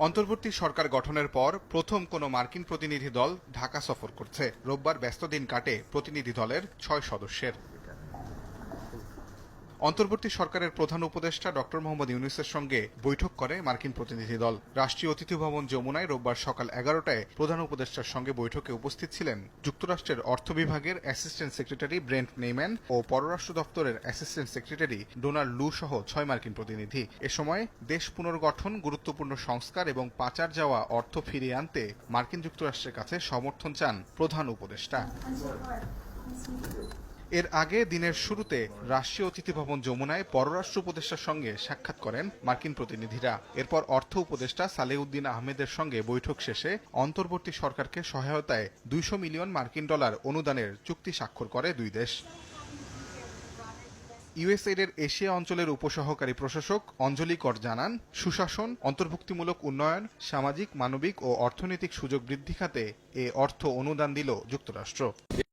অন্তর্বর্তী সরকার গঠনের পর প্রথম কোনো মার্কিন প্রতিনিধি দল ঢাকা সফর করছে। রোববার ব্যস্ত দিন কাটে প্রতিনিধি দলের ৬ সদস্যের। অন্তর্বর্তী সরকারের প্রধান উপদেষ্টা ডক্টর মোহাম্মদ ইউনূসের সঙ্গে বৈঠক করে মার্কিন প্রতিনিধি দল। রাষ্ট্রীয় অতিথি ভবন যমুনায় রোববার সকাল ১১টায় প্রধান উপদেষ্টার সঙ্গে বৈঠকে উপস্থিত ছিলেন যুক্তরাষ্ট্রের অর্থ বিভাগের অ্যাসিস্ট্যান্ট সেক্রেটারি ব্রেন্ট নেইম্যান ও পররাষ্ট্র দপ্তরের অ্যাসিস্ট্যান্ট সেক্রেটারি ডোনাল্ড লু সহ ৬ মার্কিন প্রতিনিধি। এ সময় দেশ পুনর্গঠন, গুরুত্বপূর্ণ সংস্কার এবং পাচার যাওয়া অর্থ ফিরিয়ে আনতে মার্কিন যুক্তরাষ্ট্রের কাছে সমর্থন চান প্রধান উপদেষ্টা। এর আগে দিনের শুরুতে রাষ্ট্রীয় অতিথি ভবন যমুনায় পররাষ্ট্র উপদেষ্টার সঙ্গে সাক্ষাৎ করেন মার্কিন প্রতিনিধিরা। এরপর অর্থ উপদেষ্টা সালেউদ্দিন আহমেদের সঙ্গে বৈঠক শেষে অন্তর্বর্তী সরকারকে সহায়তায় ২০০ মিলিয়ন মার্কিন ডলার অনুদানের চুক্তি স্বাক্ষর করে দুই দেশ। ইউএসএইডের এশিয়া অঞ্চলের উপসহকারী প্রশাসক অঞ্জলি কর জানান, সুশাসন, অন্তর্ভুক্তিমূলক উন্নয়ন, সামাজিক, মানবিক ও অর্থনৈতিক সুযোগ বৃদ্ধি খাতে এ অর্থ অনুদান দিল যুক্তরাষ্ট্র।